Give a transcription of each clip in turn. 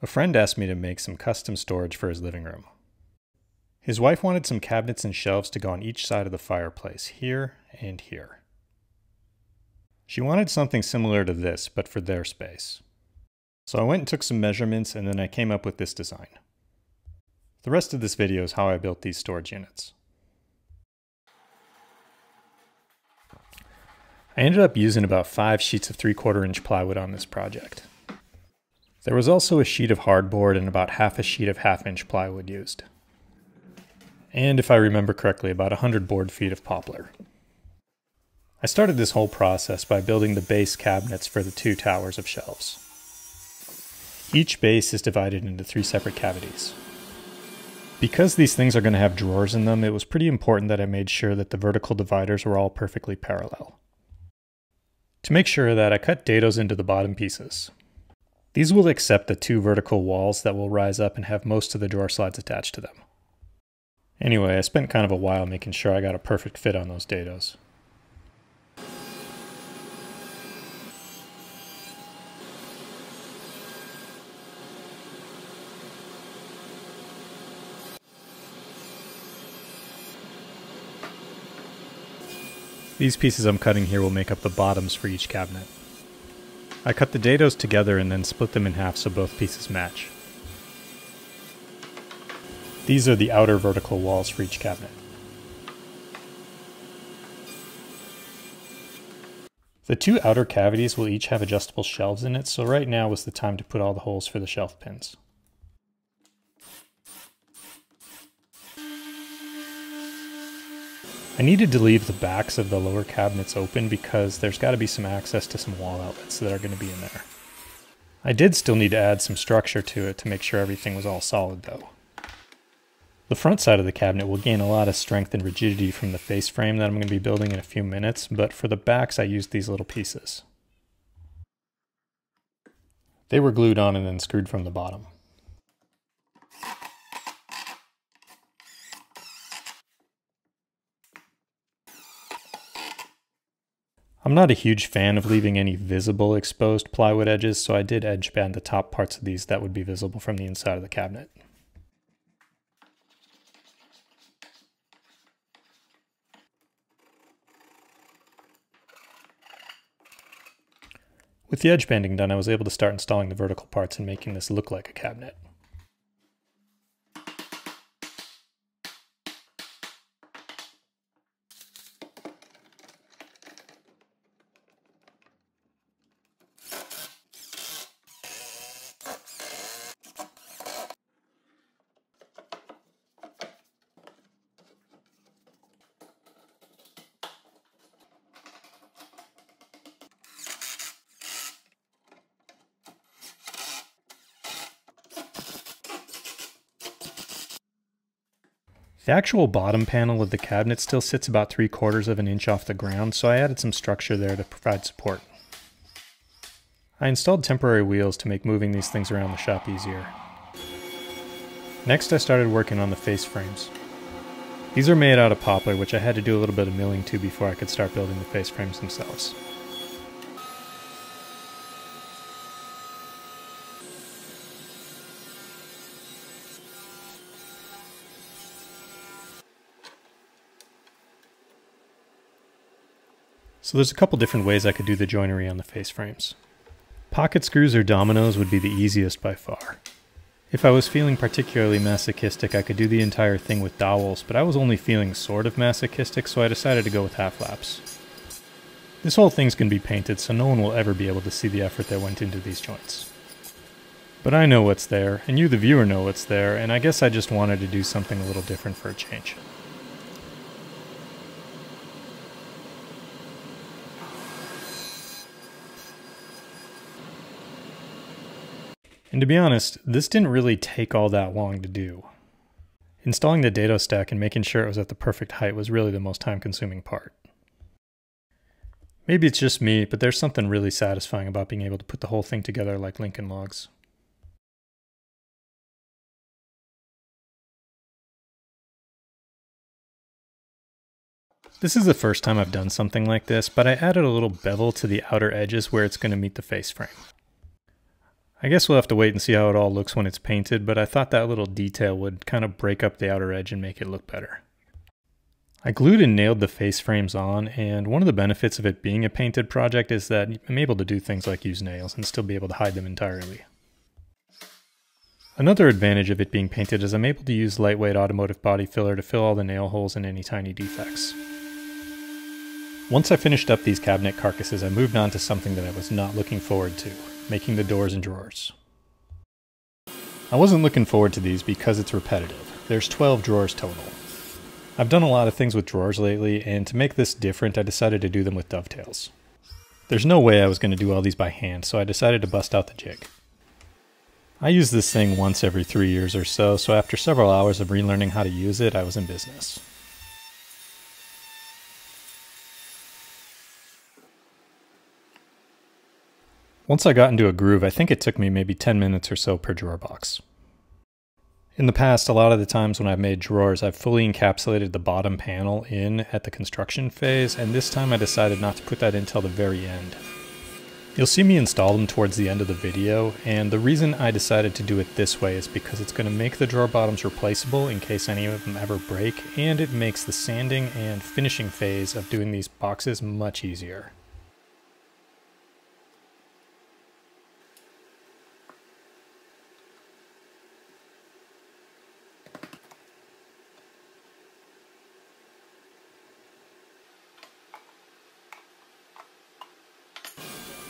A friend asked me to make some custom storage for his living room. His wife wanted some cabinets and shelves to go on each side of the fireplace, here and here. She wanted something similar to this, but for their space. So I went and took some measurements, and then I came up with this design. The rest of this video is how I built these storage units. I ended up using about 5 sheets of 3/4 inch plywood on this project. There was also a sheet of hardboard and about half a sheet of 1/2 inch plywood used. And if I remember correctly, about 100 board feet of poplar. I started this whole process by building the base cabinets for the 2 towers of shelves. Each base is divided into 3 separate cavities. Because these things are going to have drawers in them, it was pretty important that I made sure that the vertical dividers were all perfectly parallel. To make sure of that, I cut dados into the bottom pieces. These will accept the 2 vertical walls that will rise up and have most of the drawer slides attached to them. Anyway, I spent kind of a while making sure I got a perfect fit on those dados. These pieces I'm cutting here will make up the bottoms for each cabinet. I cut the dados together and then split them in half so both pieces match. These are the outer vertical walls for each cabinet. The 2 outer cavities will each have adjustable shelves in it, so right now is the time to put all the holes for the shelf pins. I needed to leave the backs of the lower cabinets open because there's got to be some access to some wall outlets that are going to be in there. I did still need to add some structure to it to make sure everything was all solid though. The front side of the cabinet will gain a lot of strength and rigidity from the face frame that I'm going to be building in a few minutes, but for the backs I used these little pieces. They were glued on and then screwed from the bottom. I'm not a huge fan of leaving any visible exposed plywood edges, so I did edge band the top parts of these that would be visible from the inside of the cabinet. With the edge banding done, I was able to start installing the vertical parts and making this look like a cabinet. The actual bottom panel of the cabinet still sits about 3/4 of an inch off the ground, so I added some structure there to provide support. I installed temporary wheels to make moving these things around the shop easier. Next I started working on the face frames. These are made out of poplar, which I had to do a little bit of milling to before I could start building the face frames themselves. So there's a couple different ways I could do the joinery on the face frames. Pocket screws or dominoes would be the easiest by far. If I was feeling particularly masochistic, I could do the entire thing with dowels, but I was only feeling sort of masochistic, so I decided to go with half laps. This whole thing's going to be painted, so no one will ever be able to see the effort that went into these joints. But I know what's there, and you the viewer know what's there, and I guess I just wanted to do something a little different for a change. And to be honest, this didn't really take all that long to do. Installing the dado stack and making sure it was at the perfect height was really the most time-consuming part. Maybe it's just me, but there's something really satisfying about being able to put the whole thing together like Lincoln Logs. This is the first time I've done something like this, but I added a little bevel to the outer edges where it's going to meet the face frame. I guess we'll have to wait and see how it all looks when it's painted, but I thought that little detail would kind of break up the outer edge and make it look better. I glued and nailed the face frames on, and one of the benefits of it being a painted project is that I'm able to do things like use nails and still be able to hide them entirely. Another advantage of it being painted is I'm able to use lightweight automotive body filler to fill all the nail holes and any tiny defects. Once I finished up these cabinet carcasses, I moved on to something that I was not looking forward to, making the doors and drawers. I wasn't looking forward to these because it's repetitive. There's 12 drawers total. I've done a lot of things with drawers lately, and to make this different, I decided to do them with dovetails. There's no way I was going to do all these by hand, so I decided to bust out the jig. I use this thing once every 3 years or so after several hours of relearning how to use it, I was in business. Once I got into a groove, I think it took me maybe 10 minutes or so per drawer box. In the past, a lot of the times when I've made drawers, I've fully encapsulated the bottom panel in at the construction phase, and this time I decided not to put that in till the very end. You'll see me install them towards the end of the video, and the reason I decided to do it this way is because it's going to make the drawer bottoms replaceable in case any of them ever break, and it makes the sanding and finishing phase of doing these boxes much easier.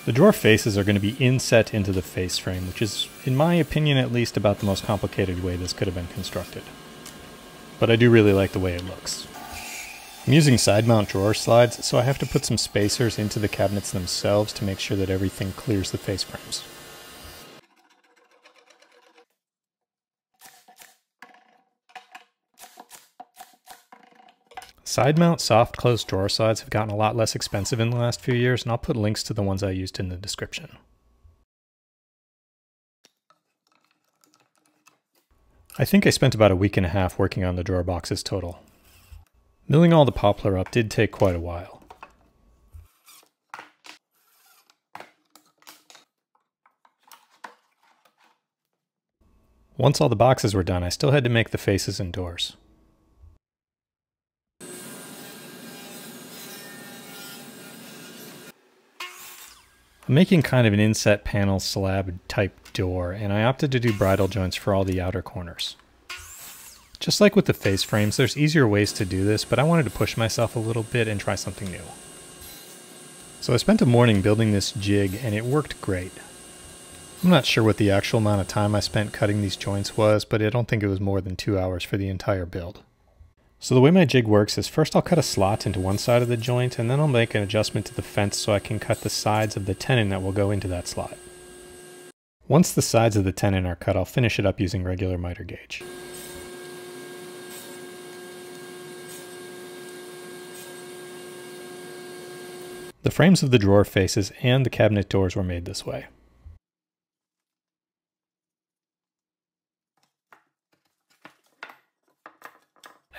The drawer faces are going to be inset into the face frame, which is, in my opinion at least, about the most complicated way this could have been constructed. But I do really like the way it looks. I'm using side mount drawer slides, so I have to put some spacers into the cabinets themselves to make sure that everything clears the face frames. Side mount soft close drawer slides have gotten a lot less expensive in the last few years, and I'll put links to the ones I used in the description. I think I spent about a week and a half working on the drawer boxes total. Milling all the poplar up did take quite a while. Once all the boxes were done, I still had to make the faces and doors. I'm making kind of an inset panel slab type door, and I opted to do bridle joints for all the outer corners. Just like with the face frames, there's easier ways to do this, but I wanted to push myself a little bit and try something new. So I spent a morning building this jig, and it worked great. I'm not sure what the actual amount of time I spent cutting these joints was, but I don't think it was more than 2 hours for the entire build. So the way my jig works is first I'll cut a slot into one side of the joint, and then I'll make an adjustment to the fence so I can cut the sides of the tenon that will go into that slot. Once the sides of the tenon are cut, I'll finish it up using regular miter gauge. The frames of the drawer faces and the cabinet doors were made this way.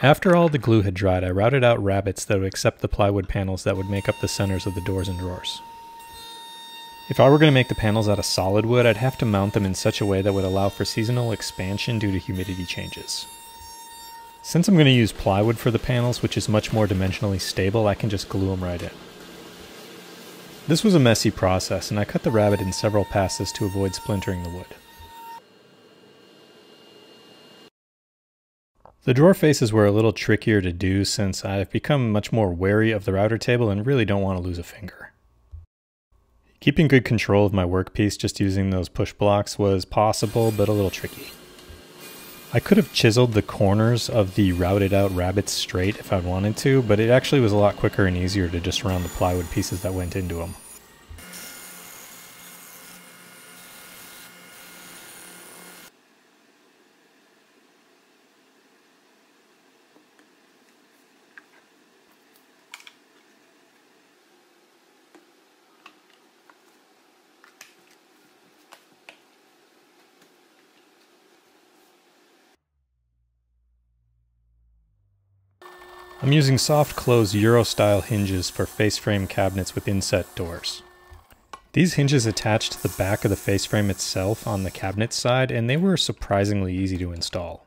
After all the glue had dried, I routed out rabbets that would accept the plywood panels that would make up the centers of the doors and drawers. If I were going to make the panels out of solid wood, I'd have to mount them in such a way that would allow for seasonal expansion due to humidity changes. Since I'm going to use plywood for the panels, which is much more dimensionally stable, I can just glue them right in. This was a messy process, and I cut the rabbet in several passes to avoid splintering the wood. The drawer faces were a little trickier to do since I've become much more wary of the router table and really don't want to lose a finger. Keeping good control of my workpiece just using those push blocks was possible, but a little tricky. I could have chiseled the corners of the routed out rabbets straight if I wanted to, but it actually was a lot quicker and easier to just round the plywood pieces that went into them. I'm using soft close Euro style hinges for face frame cabinets with inset doors. These hinges attach to the back of the face frame itself on the cabinet side, and they were surprisingly easy to install.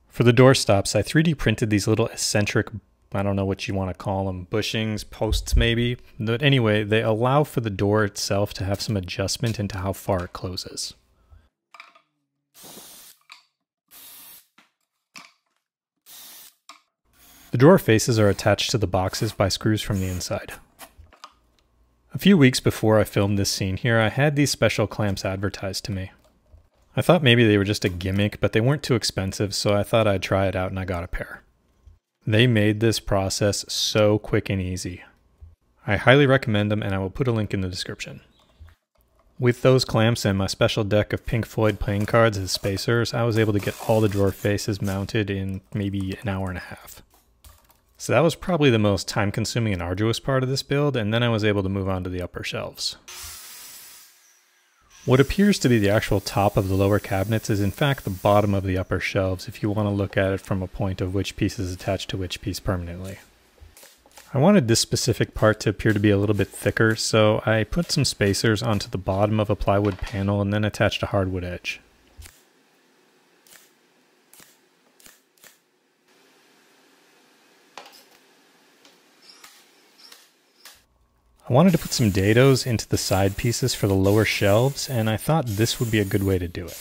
For the door stops, I 3D printed these little eccentric, I don't know what you want to call them, bushings, posts maybe. But anyway, they allow for the door itself to have some adjustment into how far it closes. The drawer faces are attached to the boxes by screws from the inside. A few weeks before I filmed this scene here, I had these special clamps advertised to me. I thought maybe they were just a gimmick, but they weren't too expensive, so I thought I'd try it out and I got a pair. They made this process so quick and easy. I highly recommend them, and I will put a link in the description. With those clamps and my special deck of Pink Floyd playing cards as spacers, I was able to get all the drawer faces mounted in maybe an hour and a half. So that was probably the most time-consuming and arduous part of this build, and then I was able to move on to the upper shelves. What appears to be the actual top of the lower cabinets is in fact the bottom of the upper shelves if you want to look at it from a point of which piece is attached to which piece permanently. I wanted this specific part to appear to be a little bit thicker, so I put some spacers onto the bottom of a plywood panel and then attached a hardwood edge. I wanted to put some dados into the side pieces for the lower shelves, and I thought this would be a good way to do it.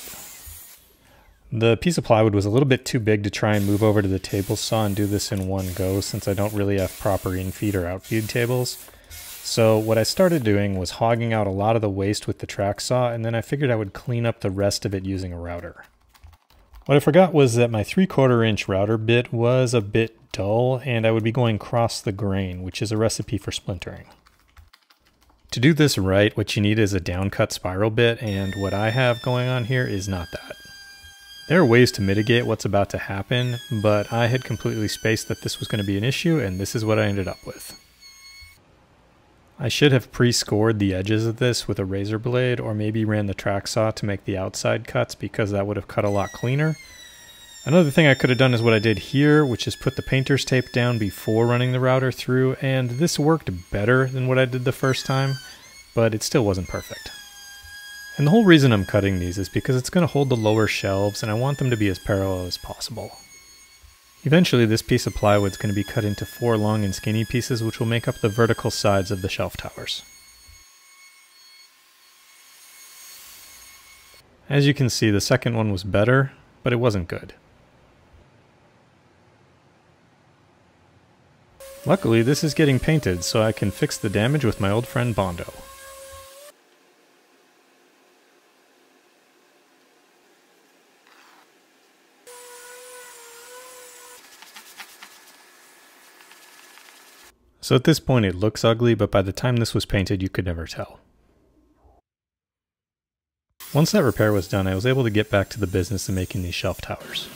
The piece of plywood was a little bit too big to try and move over to the table saw and do this in one go, since I don't really have proper infeed or outfeed tables. So what I started doing was hogging out a lot of the waste with the track saw, and then I figured I would clean up the rest of it using a router. What I forgot was that my 3/4 inch router bit was a bit dull, and I would be going cross the grain, which is a recipe for splintering. To do this right, what you need is a downcut spiral bit, and what I have going on here is not that. There are ways to mitigate what's about to happen, but I had completely spaced that this was going to be an issue, and this is what I ended up with. I should have pre-scored the edges of this with a razor blade, or maybe ran the track saw to make the outside cuts, because that would have cut a lot cleaner. Another thing I could have done is what I did here, which is put the painter's tape down before running the router through, and this worked better than what I did the first time, but it still wasn't perfect. And the whole reason I'm cutting these is because it's going to hold the lower shelves, and I want them to be as parallel as possible. Eventually, this piece of plywood is going to be cut into 4 long and skinny pieces, which will make up the vertical sides of the shelf towers. As you can see, the second one was better, but it wasn't good. Luckily, this is getting painted, so I can fix the damage with my old friend Bondo. So at this point it looks ugly, but by the time this was painted you could never tell. Once that repair was done, I was able to get back to the business of making these shelf towers.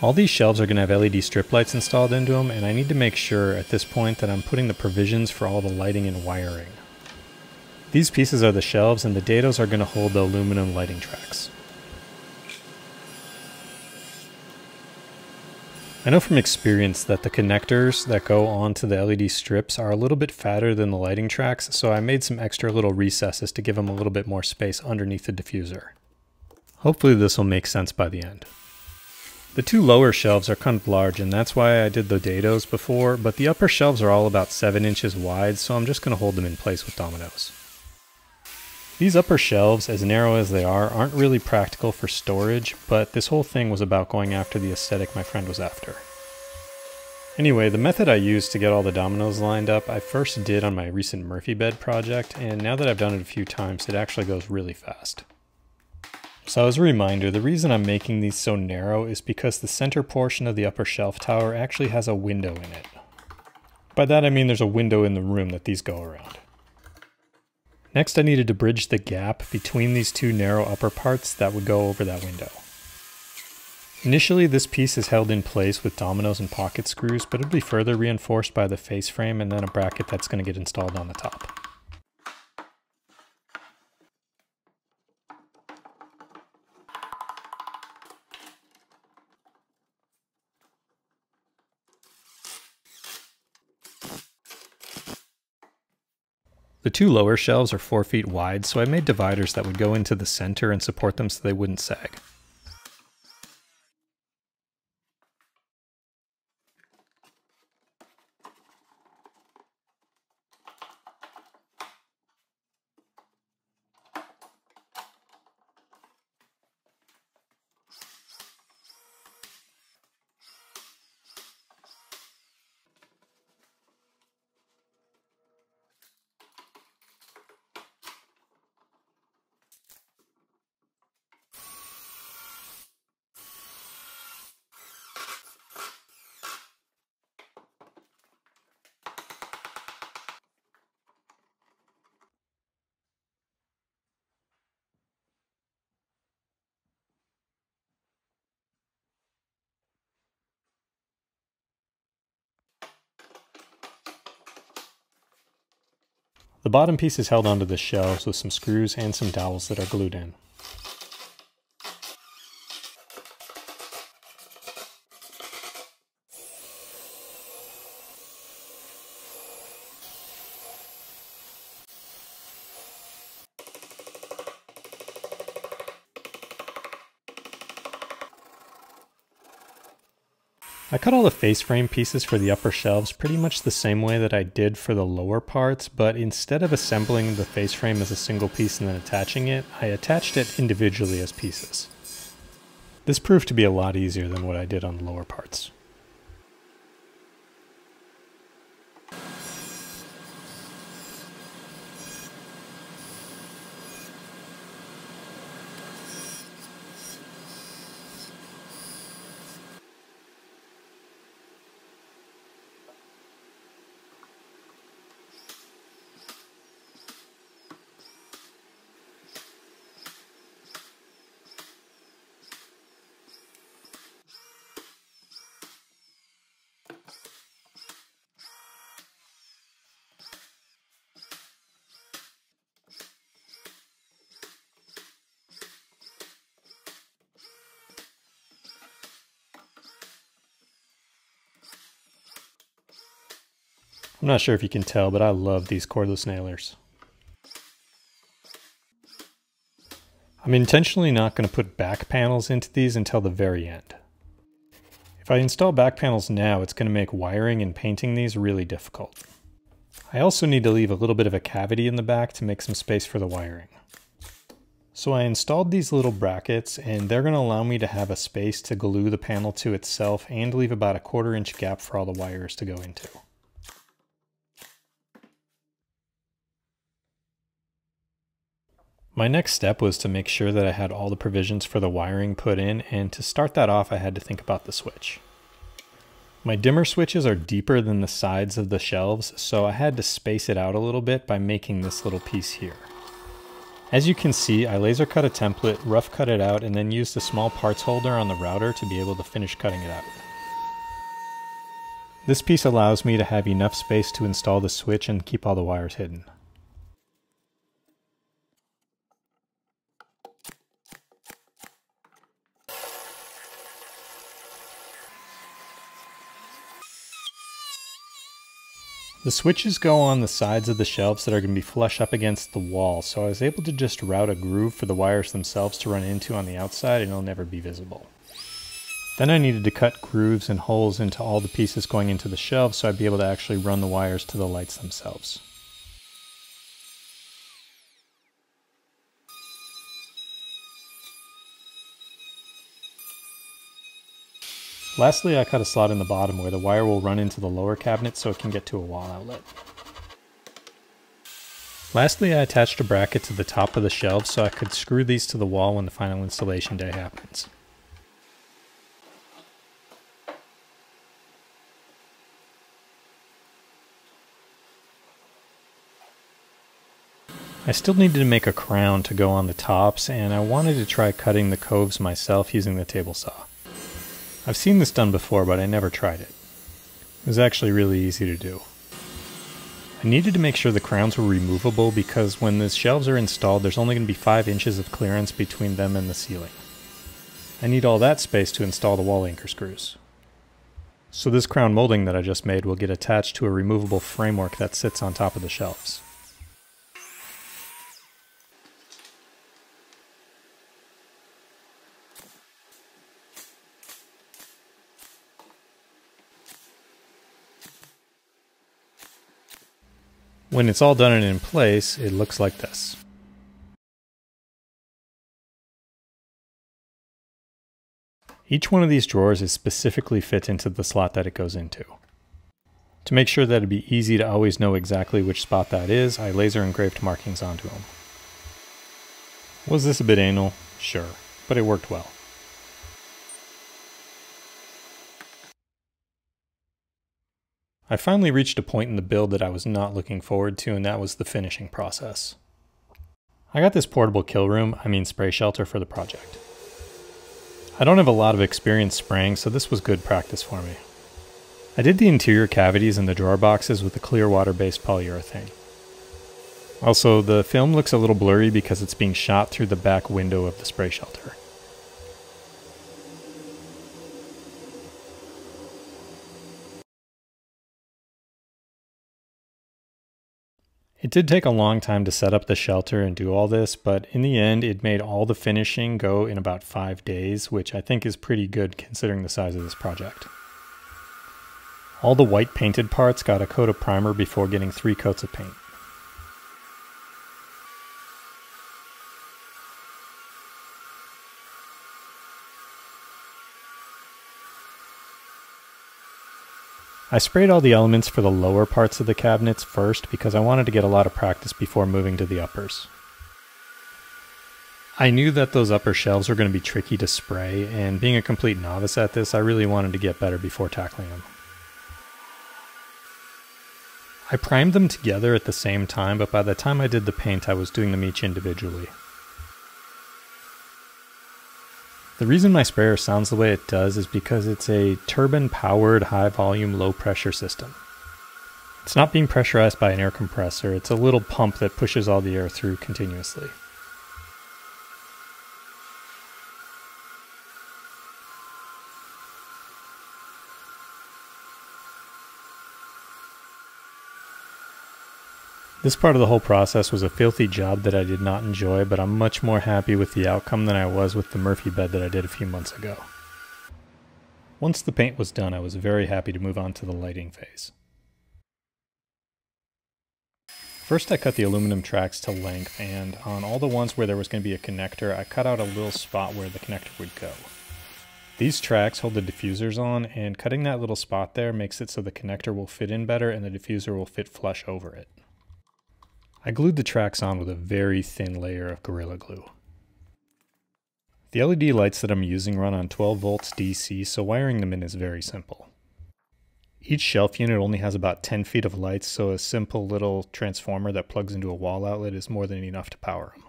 All these shelves are going to have LED strip lights installed into them, and I need to make sure at this point that I'm putting the provisions for all the lighting and wiring. These pieces are the shelves, and the dados are going to hold the aluminum lighting tracks. I know from experience that the connectors that go onto the LED strips are a little bit fatter than the lighting tracks, so I made some extra little recesses to give them a little bit more space underneath the diffuser. Hopefully this will make sense by the end. The 2 lower shelves are kind of large, and that's why I did the dados before, but the upper shelves are all about 7 inches wide, so I'm just going to hold them in place with dominoes. These upper shelves, as narrow as they are, aren't really practical for storage, but this whole thing was about going after the aesthetic my friend was after. Anyway, the method I used to get all the dominoes lined up, I first did on my recent Murphy bed project, and now that I've done it a few times, it actually goes really fast. So as a reminder, the reason I'm making these so narrow is because the center portion of the upper shelf tower actually has a window in it. By that I mean there's a window in the room that these go around. Next, I needed to bridge the gap between these two narrow upper parts that would go over that window. Initially, this piece is held in place with dominoes and pocket screws, but it'll be further reinforced by the face frame and then a bracket that's going to get installed on the top. The two lower shelves are 4 feet wide, so I made dividers that would go into the center and support them so they wouldn't sag. The bottom piece is held onto the shelves with some screws and some dowels that are glued in. I cut all the face frame pieces for the upper shelves pretty much the same way that I did for the lower parts, but instead of assembling the face frame as a single piece and then attaching it, I attached it individually as pieces. This proved to be a lot easier than what I did on the lower parts. I'm not sure if you can tell, but I love these cordless nailers. I'm intentionally not going to put back panels into these until the very end. If I install back panels now, it's going to make wiring and painting these really difficult. I also need to leave a little bit of a cavity in the back to make some space for the wiring. So I installed these little brackets, and they're going to allow me to have a space to glue the panel to itself and leave about a 1/4 inch gap for all the wires to go into. My next step was to make sure that I had all the provisions for the wiring put in, and to start that off I had to think about the switch. My dimmer switches are deeper than the sides of the shelves, so I had to space it out a little bit by making this little piece here. As you can see, I laser cut a template, rough cut it out, and then used a small parts holder on the router to be able to finish cutting it out. This piece allows me to have enough space to install the switch and keep all the wires hidden. The switches go on the sides of the shelves that are going to be flush up against the wall, so I was able to just route a groove for the wires themselves to run into on the outside and it'll never be visible. Then I needed to cut grooves and holes into all the pieces going into the shelves so I'd be able to actually run the wires to the lights themselves. Lastly, I cut a slot in the bottom where the wire will run into the lower cabinet so it can get to a wall outlet. Lastly, I attached a bracket to the top of the shelves so I could screw these to the wall when the final installation day happens. I still needed to make a crown to go on the tops, and I wanted to try cutting the coves myself using the table saw. I've seen this done before, but I never tried it. It was actually really easy to do. I needed to make sure the crowns were removable because when the shelves are installed, there's only going to be 5 inches of clearance between them and the ceiling. I need all that space to install the wall anchor screws. So this crown molding that I just made will get attached to a removable framework that sits on top of the shelves. When it's all done and in place, it looks like this. Each one of these drawers is specifically fit into the slot that it goes into. To make sure that it'd be easy to always know exactly which spot that is, I laser engraved markings onto them. Was this a bit anal? Sure, but it worked well. I finally reached a point in the build that I was not looking forward to, and that was the finishing process. I got this portable spray shelter for the project. I don't have a lot of experience spraying, so this was good practice for me. I did the interior cavities in the drawer boxes with a clear water-based polyurethane. Also, the film looks a little blurry because it's being shot through the back window of the spray shelter. It did take a long time to set up the shelter and do all this, but in the end it made all the finishing go in about 5 days, which I think is pretty good considering the size of this project. All the white painted parts got a coat of primer before getting 3 coats of paint. I sprayed all the elements for the lower parts of the cabinets first because I wanted to get a lot of practice before moving to the uppers. I knew that those upper shelves were going to be tricky to spray, and being a complete novice at this, I really wanted to get better before tackling them. I primed them together at the same time, but by the time I did the paint, I was doing them each individually. The reason my sprayer sounds the way it does is because it's a turbine-powered, high-volume, low-pressure system. It's not being pressurized by an air compressor, it's a little pump that pushes all the air through continuously. This part of the whole process was a filthy job that I did not enjoy, but I'm much more happy with the outcome than I was with the Murphy bed that I did a few months ago. Once the paint was done, I was very happy to move on to the lighting phase. First I cut the aluminum tracks to length, and on all the ones where there was going to be a connector, I cut out a little spot where the connector would go. These tracks hold the diffusers on, and cutting that little spot there makes it so the connector will fit in better and the diffuser will fit flush over it. I glued the tracks on with a very thin layer of Gorilla Glue. The LED lights that I'm using run on 12 volts DC, so wiring them in is very simple. Each shelf unit only has about 10 feet of lights, so a simple little transformer that plugs into a wall outlet is more than enough to power them.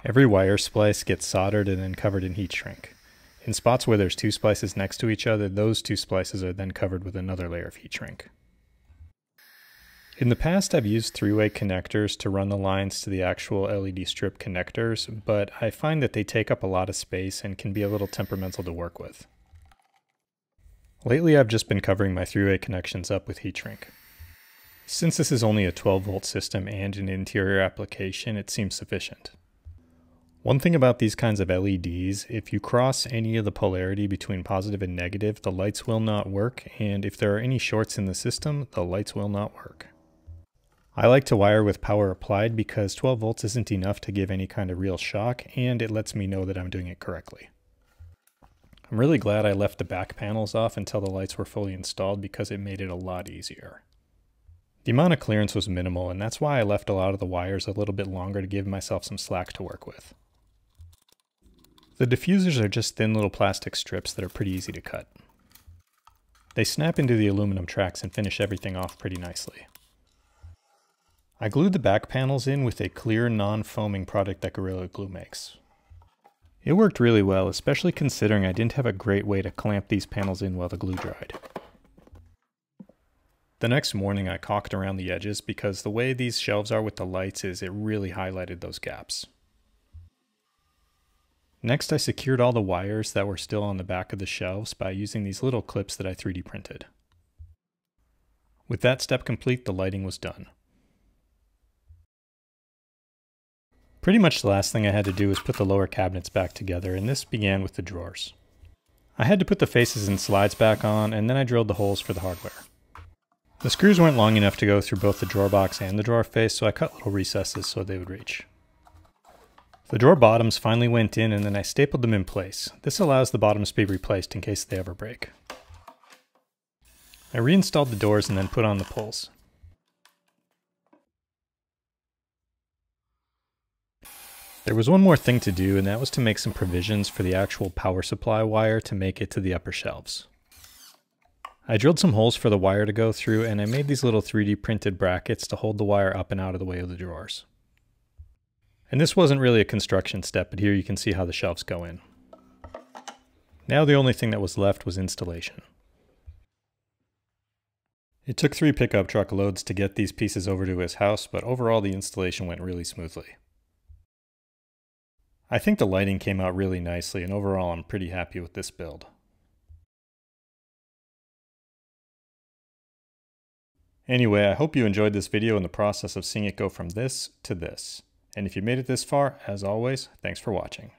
Every wire splice gets soldered and then covered in heat shrink. In spots where there's 2 splices next to each other, those 2 splices are then covered with another layer of heat shrink. In the past, I've used 3-way connectors to run the lines to the actual LED strip connectors, but I find that they take up a lot of space and can be a little temperamental to work with. Lately, I've just been covering my 3-way connections up with heat shrink. Since this is only a 12-volt system and an interior application, it seems sufficient. One thing about these kinds of LEDs, if you cross any of the polarity between positive and negative, the lights will not work, and if there are any shorts in the system, the lights will not work. I like to wire with power applied because 12 volts isn't enough to give any kind of real shock, and it lets me know that I'm doing it correctly. I'm really glad I left the back panels off until the lights were fully installed because it made it a lot easier. The amount of clearance was minimal, and that's why I left a lot of the wires a little bit longer to give myself some slack to work with. The diffusers are just thin little plastic strips that are pretty easy to cut. They snap into the aluminum tracks and finish everything off pretty nicely. I glued the back panels in with a clear, non-foaming product that Gorilla Glue makes. It worked really well, especially considering I didn't have a great way to clamp these panels in while the glue dried. The next morning I caulked around the edges because the way these shelves are with the lights is it really highlighted those gaps. Next I secured all the wires that were still on the back of the shelves by using these little clips that I 3D printed. With that step complete, the lighting was done. Pretty much the last thing I had to do was put the lower cabinets back together, and this began with the drawers. I had to put the faces and slides back on, and then I drilled the holes for the hardware. The screws weren't long enough to go through both the drawer box and the drawer face, so I cut little recesses so they would reach. The drawer bottoms finally went in, and then I stapled them in place. This allows the bottoms to be replaced in case they ever break. I reinstalled the doors and then put on the pulls. There was one more thing to do, and that was to make some provisions for the actual power supply wire to make it to the upper shelves. I drilled some holes for the wire to go through, and I made these little 3D printed brackets to hold the wire up and out of the way of the drawers. And this wasn't really a construction step, but here you can see how the shelves go in. Now the only thing that was left was installation. It took 3 pickup truck loads to get these pieces over to his house, but overall the installation went really smoothly. I think the lighting came out really nicely, and overall I'm pretty happy with this build. Anyway, I hope you enjoyed this video and the process of seeing it go from this to this. And if you made it this far, as always, thanks for watching.